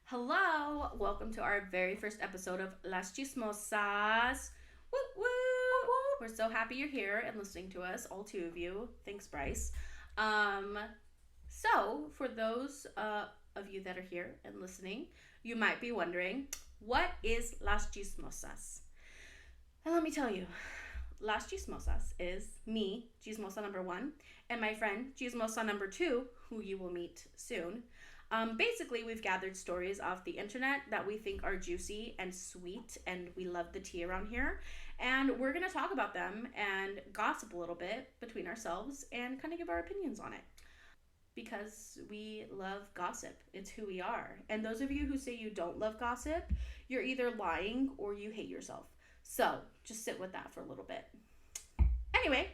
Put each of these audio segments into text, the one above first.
Hello, welcome to our very first episode of Las Chismosas. Woo woo! We're so happy you're here and listening to us, all two of you. Thanks, Bryce. Um, for those of you that are here and listening, you might be wondering, what is Las Chismosas? And let me tell you, Las Chismosas is me, Chismosa number one, and my friend, Chismosa number two, who you will meet soon. Basically, we've gathered stories off the internet that we think are juicy and sweet, and we love the tea around here. And we're going to talk about them and gossip a little bit between ourselves and kind of give our opinions on it. Because we love gossip. It's who we are. And those of you who say you don't love gossip, you're either lying or you hate yourself. So just sit with that for a little bit. Anyway,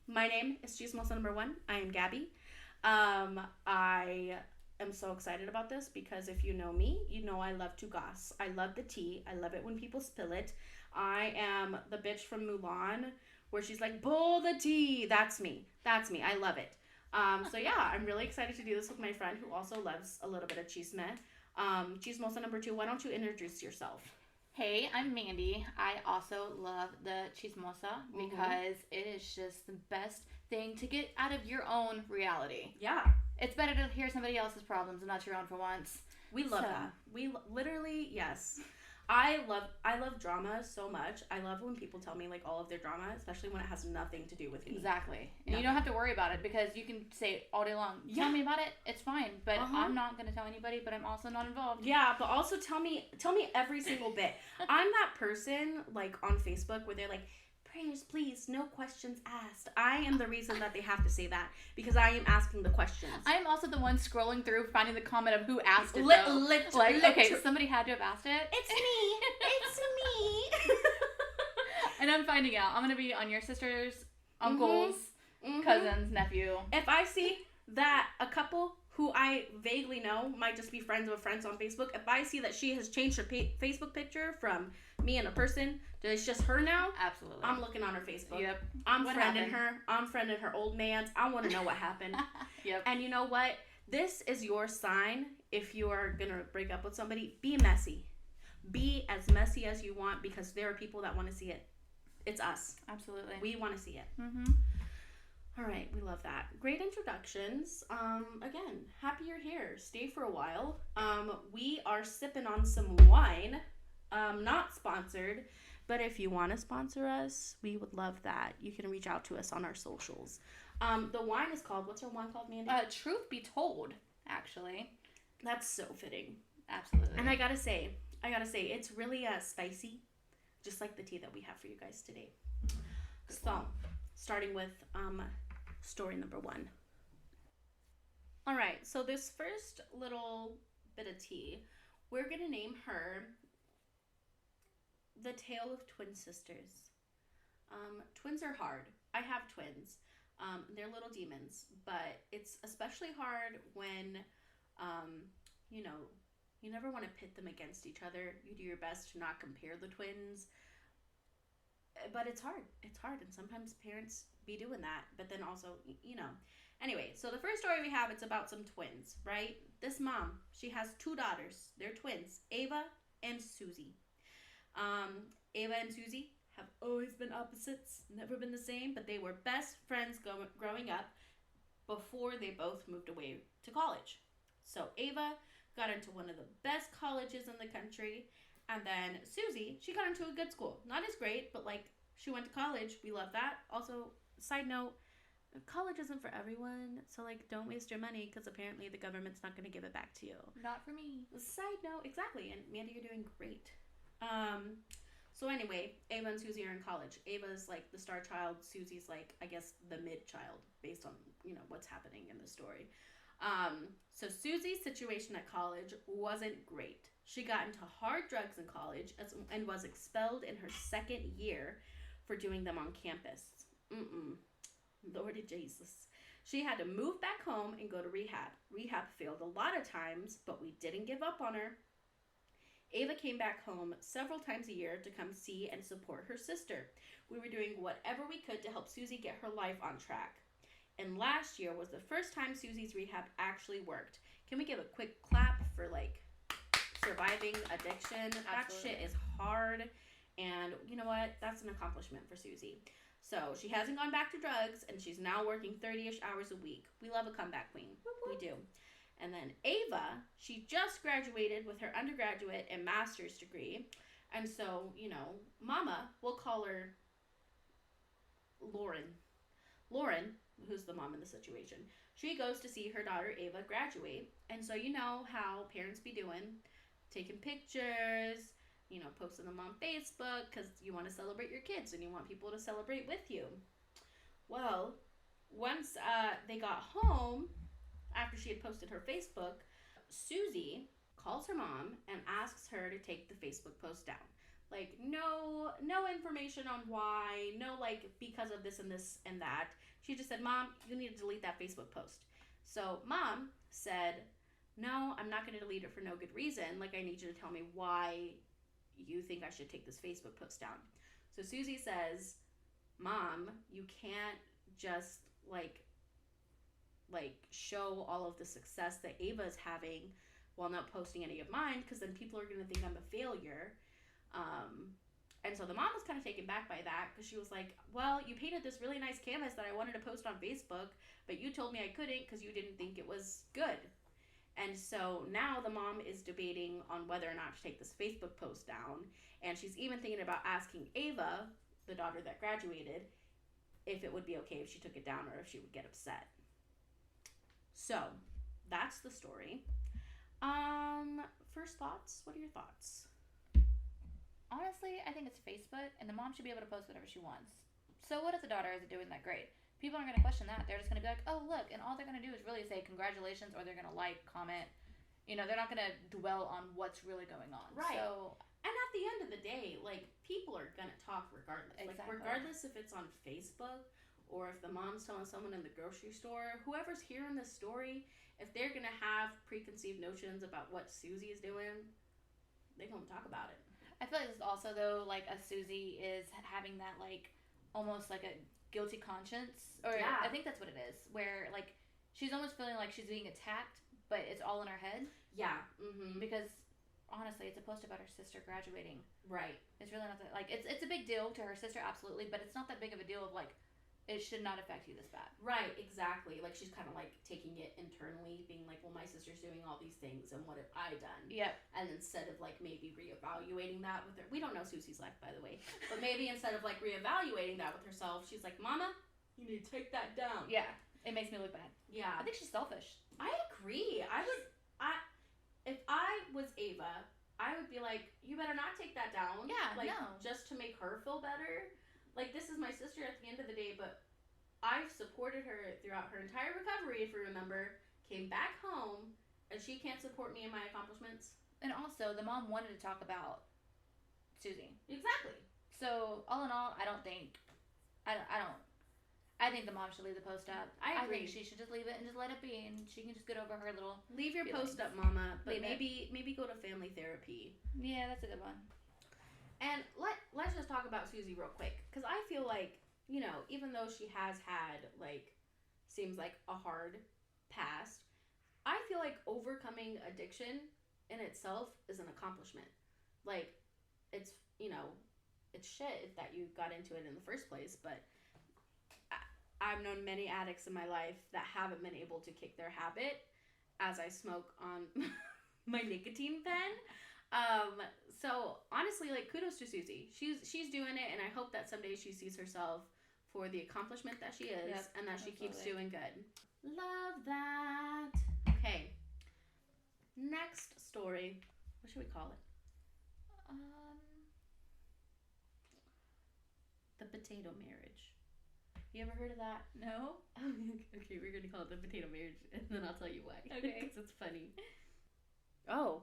my name is Chismosa number one. I am Gabby. I am so excited about this because if you know me, you know I love to goss. I love the tea. I love it when people spill it. I am the bitch from Mulan where she's like, "Pull the tea." That's me. That's me. I love it. I'm really excited to do this with my friend who also loves a little bit of chisme. Chismosa number two, why don't you introduce yourself? Hey, I'm Mandy. I also love the chismosa because it is just the best thing to get out of your own reality. Yeah. It's better to hear somebody else's problems and not your own for once. We love that. We literally, yes. I love drama so much. I love when people tell me like all of their drama, especially when it has nothing to do with me. Exactly. And you don't have to worry about it because you can say it all day long. Tell me about it. It's fine. But I'm not going to tell anybody, but I'm also not involved. Yeah, but also tell me every single bit. I'm that person like on Facebook where they're like, "Prayers, please, no questions asked." I am the reason that they have to say that because I am asking the questions. I am also the one scrolling through finding the comment of who asked it. Okay, somebody had to have asked it. It's me. It's me. And I'm finding out. I'm going to be on your sister's, uncle's, cousin's, nephew. If I see that a couple who I vaguely know might just be friends of friends on Facebook, if I see that she has changed her Facebook picture from me and a person to it's just her now, absolutely, I'm looking on her Facebook. Yep. I'm friending her. I'm friending her old man's. I want to know what happened. Yep. And you know what? This is your sign if you are going to break up with somebody. Be messy. Be as messy as you want because there are people that want to see it. It's us. Absolutely. We want to see it. Mm-hmm. All right, we love that. Great introductions. Again, happy you're here. Stay for a while. We are sipping on some wine. Not sponsored, but if you want to sponsor us, we would love that. You can reach out to us on our socials. The wine is called, what's our wine called, Mandy? Truth be told, actually. That's so fitting. Absolutely. And I gotta say, it's really spicy, just like the tea that we have for you guys today. So, starting with story number one. All right, so this first little bit of tea, we're going to name her The Tale of Twin Sisters. Twins are hard. I have twins. They're little demons, but it's especially hard when, you never want to pit them against each other. You do your best to not compare the twins. But it's hard. It's hard. And sometimes parents be doing that. But then also, Anyway, so the first story we have, it's about some twins, right? This mom, she has two daughters. They're twins, Ava and Susie. Ava and Susie have always been opposites, never been the same, but they were best friends growing up before they both moved away to college. So Ava got into one of the best colleges in the country. And then Susie, she got into a good school. Not as great, but she went to college. We love that. Also, side note, college isn't for everyone. So don't waste your money because apparently the government's not going to give it back to you. Not for me. Side note, exactly. And Mandy, you're doing great. So anyway, Ava and Susie are in college. Ava's the star child. Susie's I guess the mid child based on, what's happening in the story. So Susie's situation at college wasn't great. She got into hard drugs in college and was expelled in her second year for doing them on campus. Lordy Jesus. She had to move back home and go to rehab. Rehab failed a lot of times, but we didn't give up on her. Ava came back home several times a year to come see and support her sister. We were doing whatever we could to help Susie get her life on track. And last year was the first time Susie's rehab actually worked. Can we give a quick clap for like surviving addiction? Absolutely. That shit is hard. And you know what? That's an accomplishment for Susie. So she hasn't gone back to drugs, and she's now working 30-ish hours a week. We love a comeback queen. We do. And then Ava, she just graduated with her undergraduate and master's degree. And so, you know, Mama, we'll call her Lauren. Lauren, who's the mom in the situation, she goes to see her daughter Ava graduate. And so, you know how parents be doing, taking pictures, you know, posting them on Facebook because you want to celebrate your kids and you want people to celebrate with you. Well, once they got home, after she had posted her Facebook, Susie calls her mom and asks her to take the Facebook post down. Like, no information on why, no, like, because of this and that. She just said, Mom, you need to delete that Facebook post. So Mom said, no, I'm not going to delete it for no good reason. Like, I need you to tell me why you think I should take this Facebook post down. So Susie says, Mom, you can't just, like show all of the success that Ava is having while not posting any of mine, because then people are going to think I'm a failure. And so the mom was kind of taken back by that, because she was like, well, you painted this really nice canvas that I wanted to post on Facebook, but you told me I couldn't because you didn't think it was good. And so now the mom is debating on whether or not to take this Facebook post down, and she's even thinking about asking Ava, the daughter that graduated, if it would be okay if she took it down or if she would get upset. So, that's the story. First thoughts? What are your thoughts? Honestly, I think it's Facebook, and the mom should be able to post whatever she wants. So what if the daughter isn't doing that great? People aren't going to question that. They're just going to be like, oh, look, and all they're going to do is really say congratulations, or they're going to like, comment. You know, they're not going to dwell on what's really going on. Right. So, and at the end of the day, like, people are going to talk regardless. Exactly. Like, regardless if it's on Facebook or if the mom's telling someone in the grocery store, whoever's hearing this story, if they're going to have preconceived notions about what Susie is doing, they're going to talk about it. I feel like this also, though, like, a Susie is having that, like, almost like a guilty conscience. Or yeah. I think that's what it is. Where, like, she's almost feeling like she's being attacked, but it's all in her head. Yeah. Mm-hmm. Because, honestly, it's a post about her sister graduating. Right. It's really not that, like, it's a big deal to her sister, absolutely, but it's not that big of a deal of, like, it should not affect you this bad. Right, exactly. Like, she's kind of, like, taking it internally, being like, well, my sister's doing all these things, and what have I done? Yep. And instead of, like, maybe reevaluating that with her... We don't know Susie's life, by the way. But maybe instead of, like, reevaluating that with herself, she's like, Mama, you need to take that down. Yeah. It makes me look bad. Yeah. I think she's selfish. I agree. If I was Ava, I would be like, you better not take that down. Yeah, like, no. Just to make her feel better. Like, this is my sister at the end of the day, but I've supported her throughout her entire recovery, if you remember, came back home, and she can't support me in my accomplishments. And also, the mom wanted to talk about Susie. Exactly. So, all in all, I think the mom should leave the post up. I agree. think she should just leave it and just let it be, and she can just get over her little... Leave your feelings. post up, Mama, but Leave maybe go to family therapy. Yeah, that's a good one. And let's just talk about Susie real quick, because I feel like, you know, even though she has had, like, seems like a hard past, I feel like overcoming addiction in itself is an accomplishment. Like, it's, you know, it's shit that you got into it in the first place, but I've known many addicts in my life that haven't been able to kick their habit as I smoke on my nicotine pen. So honestly, like, kudos to Susie. She's doing it, and I hope that someday she sees herself for the accomplishment that she is, and that she keeps doing good. Love that. Okay. Next story. What should we call it? The potato marriage. You ever heard of that? No? Okay, we're gonna call it the potato marriage, and then I'll tell you why. Okay. Because it's funny. Oh.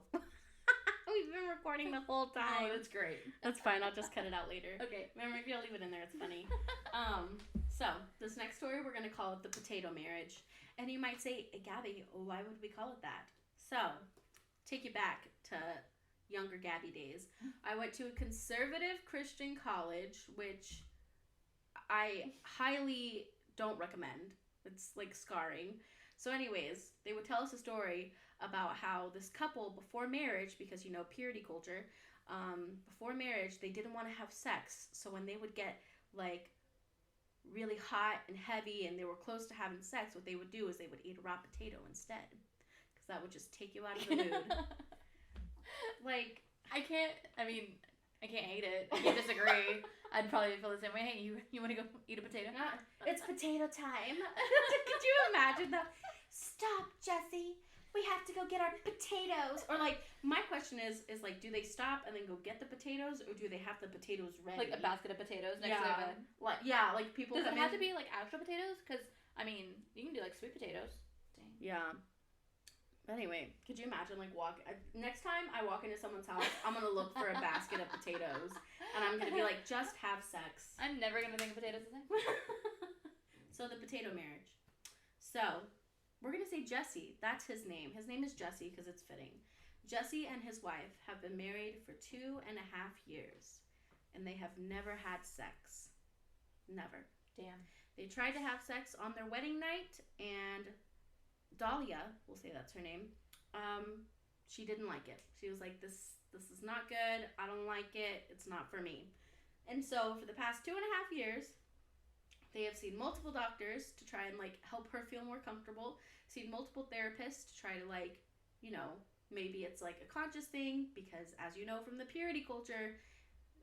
We've been recording the whole time. Oh, that's great. That's fine. I'll just cut it out later. Okay. Remember, if you'll leave it in there, it's funny. So, this next story, we're going to call it the potato marriage. And you might say, Gabby, why would we call it that? So, take you back to younger Gabby days. I went to a conservative Christian college, which I highly don't recommend. It's like scarring. So anyways, they would tell us a story about how this couple before marriage, because purity culture, before marriage they didn't want to have sex. So when they would get like really hot and heavy and they were close to having sex, what they would do is they would eat a raw potato instead, because that would just take you out of the mood. Like, I can't hate it. I can't disagree. I'd probably feel the same way. Hey, you want to go eat a potato? It's potato time. Could you imagine that? Stop, Jesse. We have to go get our potatoes. Or like, my question is like, do they stop and then go get the potatoes, or do they have the potatoes ready? Like a basket of potatoes next to their bed. Like people. Does it have to be like actual potatoes? Because you can do like sweet potatoes. Dang. Yeah. Anyway, could you imagine like next time I walk into someone's house, I'm gonna look for a basket of potatoes, and I'm gonna be like, just have sex. I'm never gonna think of potatoes the same. So the potato marriage. So we're gonna say Jesse. That's his name. His name is Jesse because it's fitting. Jesse and his wife have been married for 2.5 years, and they have never had sex. Never. Damn. They tried to have sex on their wedding night, and Dahlia, we'll say that's her name, she didn't like it. She was like, this is not good. I don't like it. It's not for me. And so for the past 2.5 years, they have seen multiple doctors to try and like help her feel more comfortable, seen multiple therapists to try to like, maybe it's like a conscious thing, because as you know from the purity culture,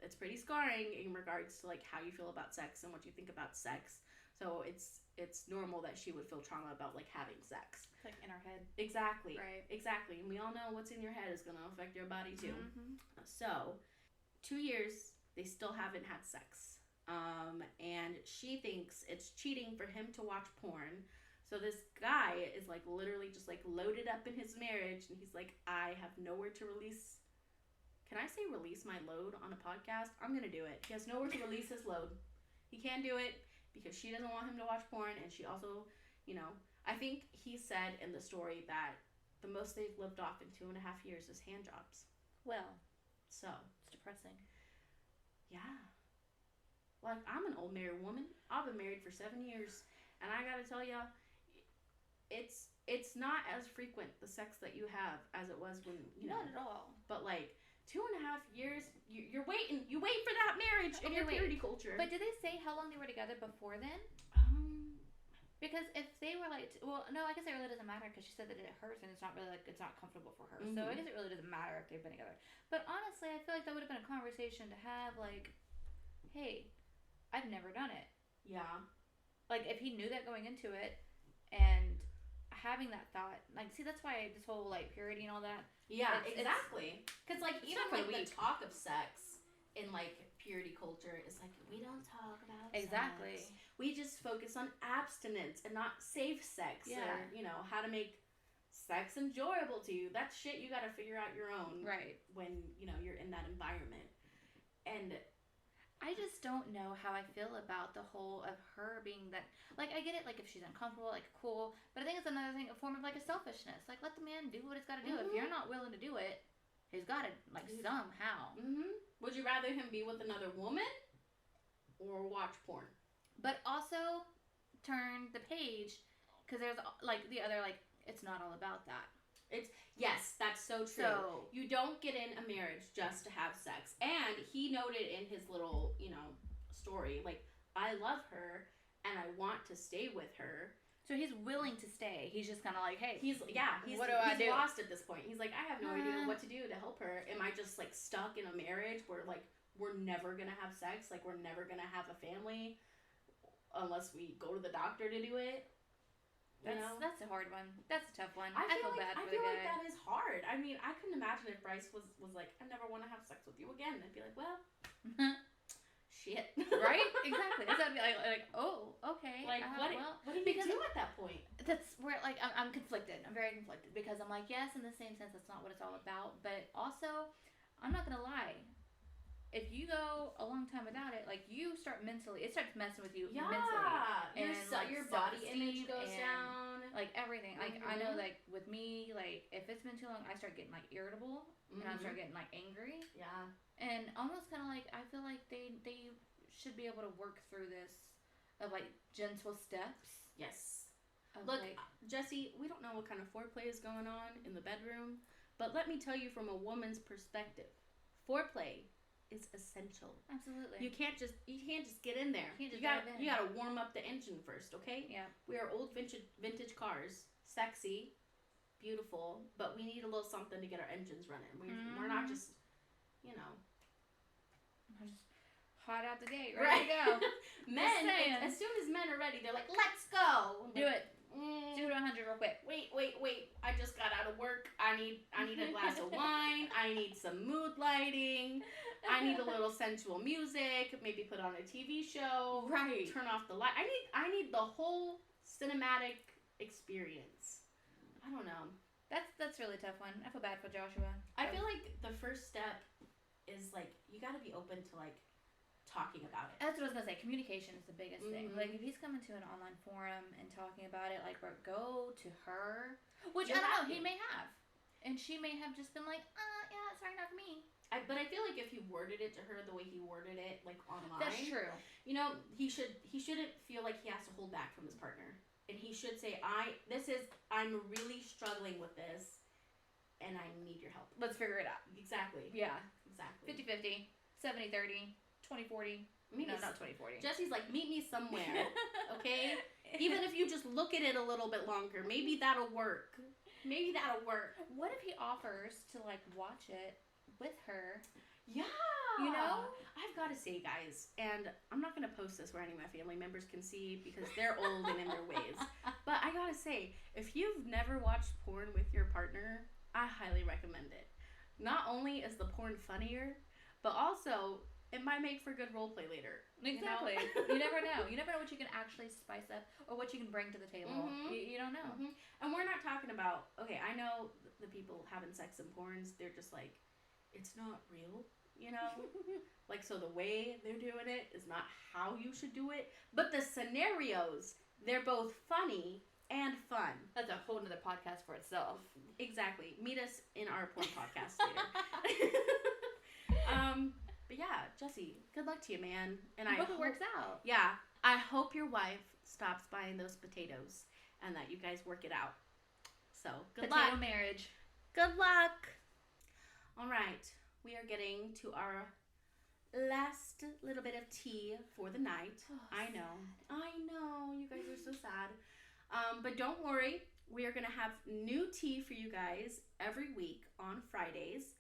it's pretty scarring in regards to like how you feel about sex and what you think about sex. So it's normal that she would feel trauma about like having sex. Like in our head. Exactly. Right. Exactly. And we all know what's in your head is going to affect your body too. Mm-hmm. So 2 years, they still haven't had sex. And she thinks it's cheating for him to watch porn. So this guy is like literally just like loaded up in his marriage, and he's like, I have nowhere to release. Can I say release my load on a podcast? I'm going to do it. He has nowhere to release his load. He can't do it because she doesn't want him to watch porn, and she also, I think he said in the story that the most they've lived off in 2.5 years is hand jobs. Well, so it's depressing. Yeah. Like, I'm an old married woman. I've been married for 7 years, and I gotta tell ya, it's not as frequent, the sex that you have, as it was when, Not at all. But like 2.5 years, you wait for that marriage in your purity culture. But did they say how long they were together before then? Because if they were like, well, no, I guess it really doesn't matter, because she said that it hurts and it's not really like, it's not comfortable for her. Mm-hmm. So I guess it really doesn't matter if they've been together. But honestly, I feel like that would have been a conversation to have, like, hey, I've never done it. Yeah. Like, if he knew that going into it and having that thought, like, see, that's why this whole, like, purity and all that. Yeah, exactly. Because, like, even like the talk of sex in like purity culture is like, we don't talk about sex. We just focus on abstinence and not safe sex. Yeah. Or, how to make sex enjoyable to you. That's shit you gotta figure out your own. Right. When, you're in that environment. And I just don't know how I feel about the whole of her being that, like, I get it, like, if she's uncomfortable, like, cool, but I think it's another thing, a form of, like, a selfishness. Like, let the man do what he's got to do. Mm-hmm. If you're not willing to do it, he's got to, like, somehow. Mm-hmm. Would you rather him be with another woman or watch porn? But also turn the page, because there's, like, the other, like, it's not all about that. Yes, that's so true. So, you don't get in a marriage just to have sex. And he noted in his little, story, like, I love her and I want to stay with her. So he's willing to stay. He's just kind of like, hey, he's what do I do? Lost at this point. He's like, I have no idea what to do to help her. Am I just like stuck in a marriage where like we're never gonna have sex, like we're never gonna have a family unless we go to the doctor to do it? That's a hard one. That's a tough one. I feel bad for the guy. I feel like that is hard. I mean, I couldn't imagine if Bryce was like, I never want to have sex with you again. I'd be like, well, shit. Right? Exactly. That's what I'd be like, oh, okay. Like, what do you do at that point? That's where, like, I'm conflicted. I'm very conflicted, because I'm like, yes, in the same sense, that's not what it's all about. But also, I'm not going to lie. If you go a long time without it, like, you start it starts messing with you mentally. And your body image goes down. Like, everything. Like, I know, like, with me, like, if it's been too long, I start getting, like, irritable. And I start getting, like, angry. Yeah. And almost kind of, like, I feel like they should be able to work through this of, like, gentle steps. Yes. Look, Jesse, we don't know what kind of foreplay is going on in the bedroom, but let me tell you from a woman's perspective, foreplay is essential. Absolutely. You can't just get in there. You gotta warm up the engine first, okay? Yeah. We are old vintage cars, sexy, beautiful, but we need a little something to get our engines running. We're not just, you know, we're just hot out the gate, ready to go. Men, as soon as men are ready, they're like, let's go. Do it. Do it to 100 real quick. Wait. I just got out of work. I need a glass of wine. I need some mood lighting. I need a little sensual music. Maybe put on a TV show. Right. Turn off the light. I need the whole cinematic experience. I don't know. That's a really tough one. I feel bad for Joshua. I feel like the first step is like you got to be open to like talking about it. That's what I was gonna say. Communication is the biggest thing. Like if he's coming to an online forum and talking about it, like go to her, which I don't know. He may have, and she may have just been like, yeah, sorry, not for me. But I feel like if he worded it to her the way he worded it, like online, that's true. You know, he shouldn't feel like he has to hold back from his partner, and he should say, I'm really struggling with this, and I need your help. Let's figure it out. Exactly. Yeah. Exactly. 50-50, 70-30. 20-40. No, not 20-40. Jesse's like, meet me somewhere, okay? Even if you just look at it a little bit longer, maybe that'll work. What if he offers to like watch it with her? Yeah. You know? I've got to say, guys, and I'm not going to post this where any of my family members can see because they're old and in their ways. But I got to say, if you've never watched porn with your partner, I highly recommend it. Not only is the porn funnier, but also it might make for good role play later. Exactly. You never know. You never know what you can actually spice up or what you can bring to the table. You don't know. And we're not talking about, okay, I know the people having sex in porns, they're just like, it's not real, you know? Like, so the way they're doing it is not how you should do it. But the scenarios, they're both funny and fun. That's a whole nother podcast for itself. Exactly. Meet us in our porn podcast later. But yeah, Jesse, good luck to you, man. And I hope it works out. Yeah. I hope your wife stops buying those potatoes and that you guys work it out. So, good luck. Potato marriage. Good luck. All right. We are getting to our last little bit of tea for the night. Oh, I know. You guys are so sad. But don't worry. We are going to have new tea for you guys every week on Fridays.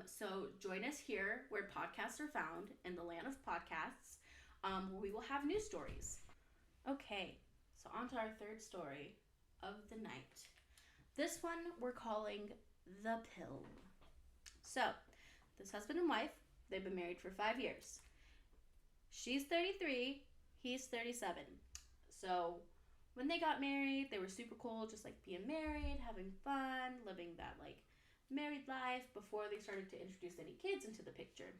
So join us here where podcasts are found in the land of podcasts, where we will have news stories. Okay, so on to our third story of the night. This one we're calling The Pill. So, this husband and wife, they've been married for 5 years. She's 33, he's 37. So, when they got married, they were super cool, just like being married, having fun, living that like married life before they started to introduce any kids into the picture.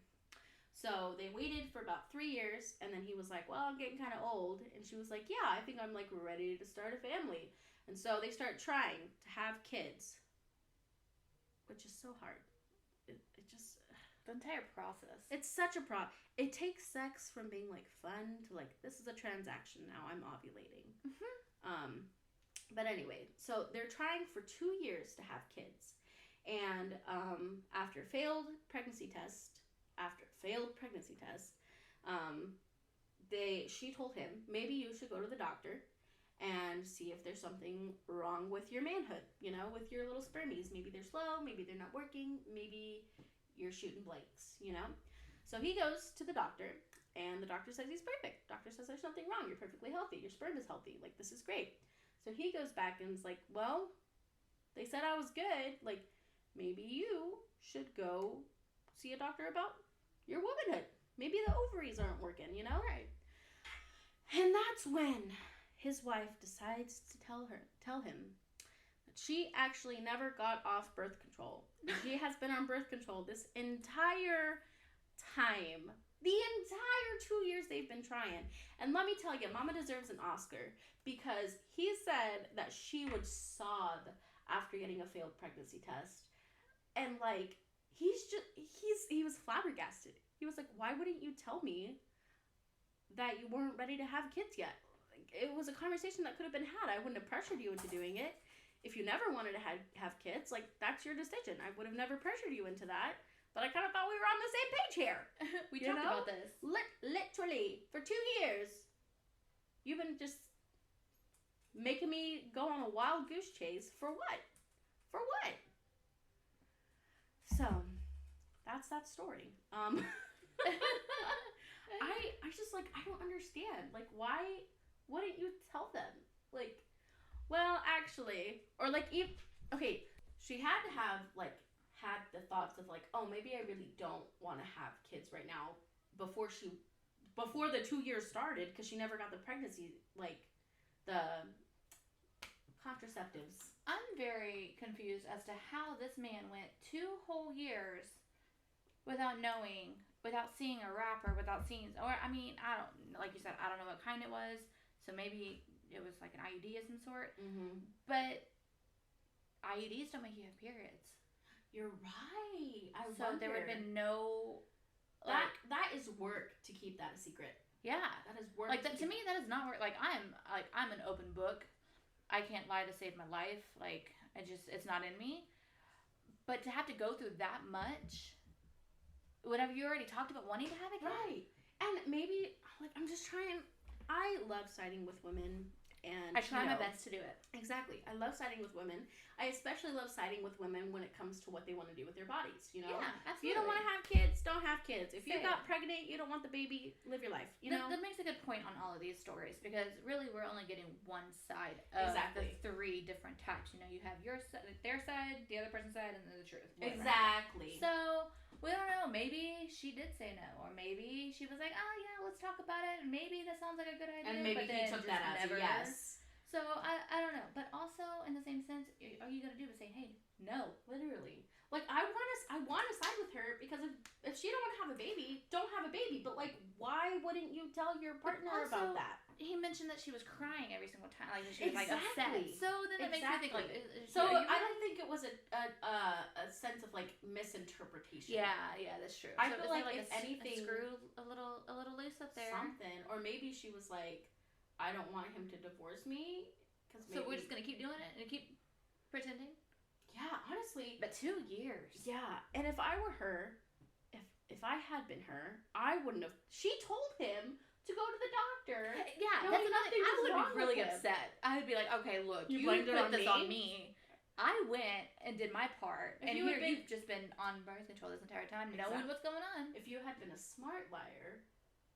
So they waited for about 3 years, and then he was like, well, I'm getting kind of old. And she was like, yeah, I think I'm like ready to start a family. And so they start trying to have kids, which is so hard. It just... The entire process. It's such a It takes sex from being like fun to like, this is a transaction now, I'm ovulating. But anyway, so they're trying for 2 years to have kids. And after failed pregnancy test, she told him, maybe you should go to the doctor and see if there's something wrong with your manhood, you know, with your little spermies. Maybe they're slow, maybe they're not working, maybe you're shooting blanks, you know? So he goes to the doctor, and the doctor says he's perfect. Doctor says there's nothing wrong. You're perfectly healthy. Your sperm is healthy. Like, this is great. So he goes back and is like, well, they said I was good. Like, maybe you should go see a doctor about your womanhood. Maybe the ovaries aren't working, you know? Right. And that's when his wife decides to tell him that she actually never got off birth control. She has been on birth control this entire time. The entire 2 years they've been trying. And let me tell you, Mama deserves an Oscar because he said that she would sob after getting a failed pregnancy test. And like, he was flabbergasted. He was like, why wouldn't you tell me that you weren't ready to have kids yet? Like, it was a conversation that could have been had. I wouldn't have pressured you into doing it. If you never wanted to have kids, like, that's your decision. I would have never pressured you into that. But I kind of thought we were on the same page here. We talked about this. Literally, for 2 years, you've been just making me go on a wild goose chase. For what? For what? So, that's that story. I just, like, I don't understand. Like, why wouldn't you tell them? Like, well, actually, or like, okay, she had to have, like, had the thoughts of, like, oh, maybe I really don't want to have kids right now before the 2 years started, because she never got the pregnancy, like, the contraceptives. I'm very confused as to how this man went 2 whole years without knowing, without seeing a rapper, without seeing, or, I mean, I don't, like you said, I don't know what kind it was, so maybe it was like an IUD of some sort, but IUDs don't make you have periods. You're right. So there would have been no, like, that is work to keep that a secret. Yeah, that is work. Like, that, to me, that is not work. Like, I'm an open book. I can't lie to save my life. Like, it's not in me. But to have to go through that much, whatever you already talked about wanting to have a kid. Right. And maybe, like, I'm just trying, I love siding with women. And I try my best to do it. Exactly. I love siding with women. I especially love siding with women when it comes to what they want to do with their bodies, you know? Yeah, absolutely. If you don't want to have kids, don't have kids. If you got pregnant, you don't want the baby, live your life, you know? That makes a good point on all of these stories, because really we're only getting one side of the 3 different types. You know, you have their side, the other person's side, and then the truth. Whatever. Exactly. So, we don't know. Maybe she did say no, or maybe she was like, oh yeah, let's talk about it, and maybe that sounds like a good idea. And maybe he took that as a yes. So, I don't know. But also, in the same sense, all you gotta do is say, hey, no. Literally. Like, I want to side with her, because if she don't want to have a baby, don't have a baby. But, like, why wouldn't you tell your partner about that? He mentioned that she was crying every single time. Like, she was, like, upset. So then it makes me think, like... So, I don't think it was a sense of, like, misinterpretation. Yeah, that's true. I so feel like, if anything... A screw a little loose up there. Something. Or maybe she was like, I don't want him to divorce me. So we're just going to keep doing it and keep pretending? Yeah, honestly. But 2 years. Yeah. And if I were her, if I had been her, I wouldn't have... She told him to go to the doctor. Yeah, that's another thing. I would be really upset. I would be like, okay, look, you put this on me. I went and did my part. And you've just been on birth control this entire time, knowing what's going on. If you had been a smart liar,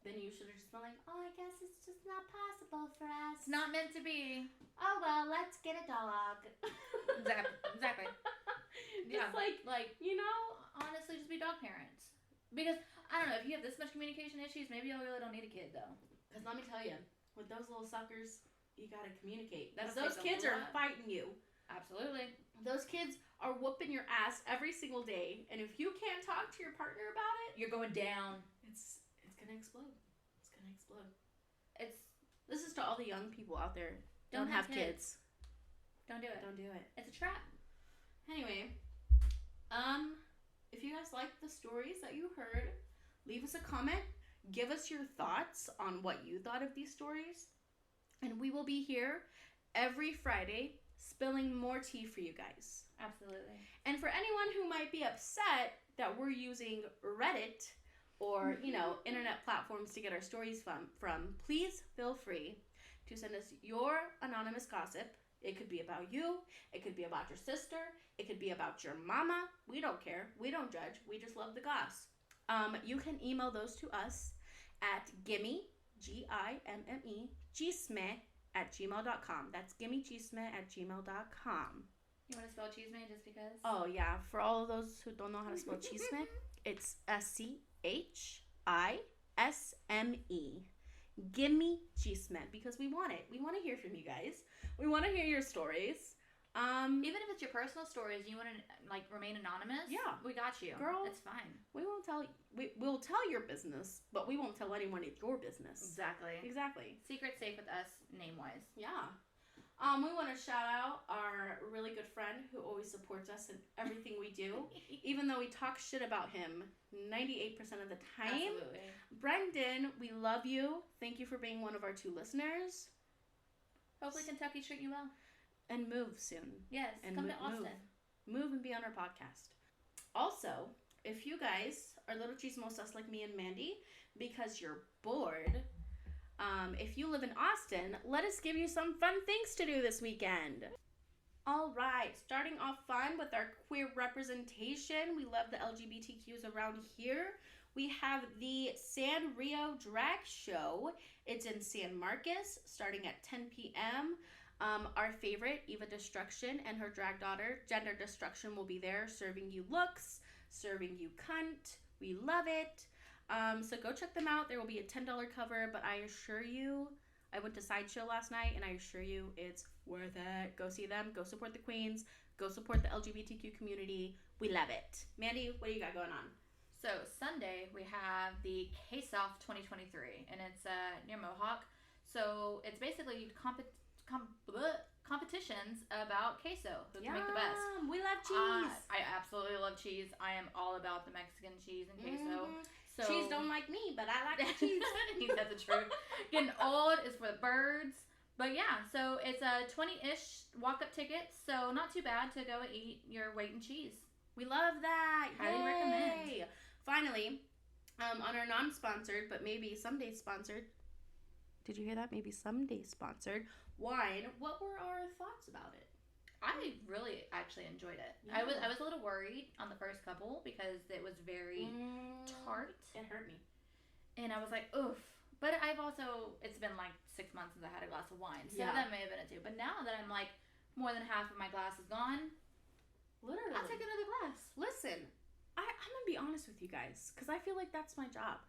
then you should have just been like, oh, I guess it's just not possible for us. It's not meant to be. Oh, well, let's get a dog. Exactly. Yeah. Like, you know, honestly, just be dog parents. Because, I don't know, if you have this much communication issues, maybe y'all really don't need a kid, though. Because let me tell you, with those little suckers, you gotta communicate. Those kids are fighting you. Absolutely. Those kids are whooping your ass every single day. And if you can't talk to your partner about it, you're going down. It's gonna explode. It's gonna explode. This is to all the young people out there. Don't have kids. Don't do it. Don't do it. It's a trap. Anyway, if you guys like the stories that you heard, leave us a comment. Give us your thoughts on what you thought of these stories. And we will be here every Friday spilling more tea for you guys. Absolutely. And for anyone who might be upset that we're using Reddit or, you know, internet platforms to get our stories from, please feel free to send us your anonymous gossip. It could be about you. It could be about your sister. It could be about your mama. We don't care. We don't judge. We just love the goss. You can email those to us at gimme, Gimme, @gmail.com. That's gimmechisme@gmail.com. You want to spell chisme just because? Oh, yeah. For all of those who don't know how to spell chisme, it's SCHISME. Gimme chisme, because we want it. We want to hear from you guys. We want to hear your stories. Even if it's your personal stories, you want to like remain anonymous. Yeah, we got you, girl. It's fine. We won't tell. We'll tell your business, but we won't tell anyone it's your business. Exactly. Secret safe with us, name wise. Yeah. We want to shout out our really good friend who always supports us in everything we do, even though we talk shit about him 98% of the time. Absolutely. Brendan, we love you. Thank you for being one of our 2 listeners. Hopefully Kentucky's treating you well. And move soon. Yes, and come to Austin. Move and be on our podcast. Also, if you guys are little chismosas like me and Mandy, because you're bored, if you live in Austin, let us give you some fun things to do this weekend. All right, starting off fun with our queer representation. We love the LGBTQs around here. We have the San Rio Drag Show. It's in San Marcos, starting at 10 p.m. Our favorite, Eva Destruction, and her drag daughter, Gender Destruction, will be there serving you looks, serving you cunt. We love it. So go check them out. There will be a $10 cover, but I assure you, I went to Sideshow last night, and I assure you it's worth it. Go see them. Go support the queens. Go support the LGBTQ community. We love it. Mandy, what do you got going on? So Sunday we have the Case-Off 2023, and it's near Mohawk. So it's basically competitions about queso. Who can make the best? We love cheese. I absolutely love cheese. I am all about the Mexican cheese and queso. So cheese don't like me, but I like the cheese. That's the truth. Getting old is for the birds. But yeah, so it's a 20-ish walk-up ticket, so not too bad to go eat your weight in cheese. We love that. Highly recommend. Finally, on our non-sponsored, but maybe someday sponsored, did you hear that? Maybe someday sponsored wine. What were our thoughts about it? I really actually enjoyed it. Yeah. I was a little worried on the first couple because it was very tart. It hurt me. And I was like, oof. But it's been like 6 months since I had a glass of wine. So that may have been it too. But now that I'm like, more than half of my glass is gone, literally, I'll take another glass. Listen, I'm going to be honest with you guys, because I feel like that's my job.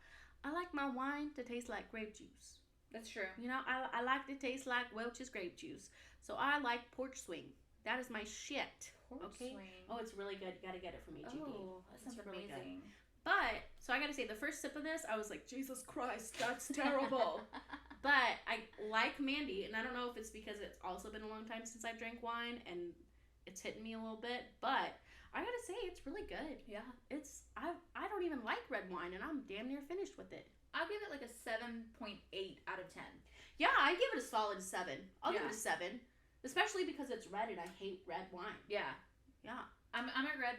I like my wine to taste like grape juice. That's true. You know, I like to taste like Welch's grape juice. So I like porch swing. That is my shit. Porch swing. Oh, it's really good. You got to get it from HEB. Oh, that sounds really amazing. Good. But, so I got to say, the first sip of this, I was like, Jesus Christ, that's terrible. But I like Mandy, and I don't know if it's because it's also been a long time since I've drank wine, and it's hitting me a little bit, but I gotta say, it's really good. Yeah. I don't even like red wine, and I'm damn near finished with it. I'll give it like a 7.8 out of 10. Yeah, I give it a solid 7. I'll give it a 7. Especially because it's red, and I hate red wine. Yeah. Yeah. I'm a red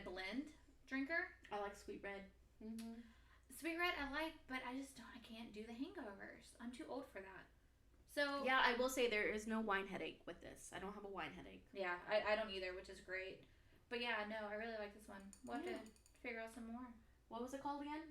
blend drinker. I like sweet red. Mm-hmm. Sweet red I like, but I can't do the hangovers. I'm too old for that. So yeah, I will say there is no wine headache with this. I don't have a wine headache. Yeah, I don't either, which is great. But yeah, no, I really like this one. We'll have to figure out some more. What was it called again?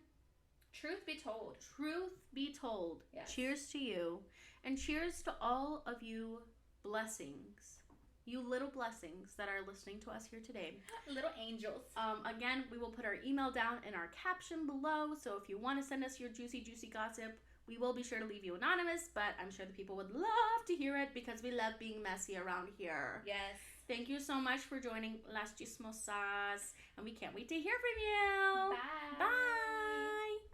Truth Be Told. Truth Be Told. Yes. Cheers to you. And cheers to all of you blessings. You little blessings that are listening to us here today. Little angels. Again, we will put our email down in our caption below. So if you want to send us your juicy gossip, we will be sure to leave you anonymous. But I'm sure the people would love to hear it because we love being messy around here. Yes. Thank you so much for joining Las Chismosas. And we can't wait to hear from you. Bye. Bye.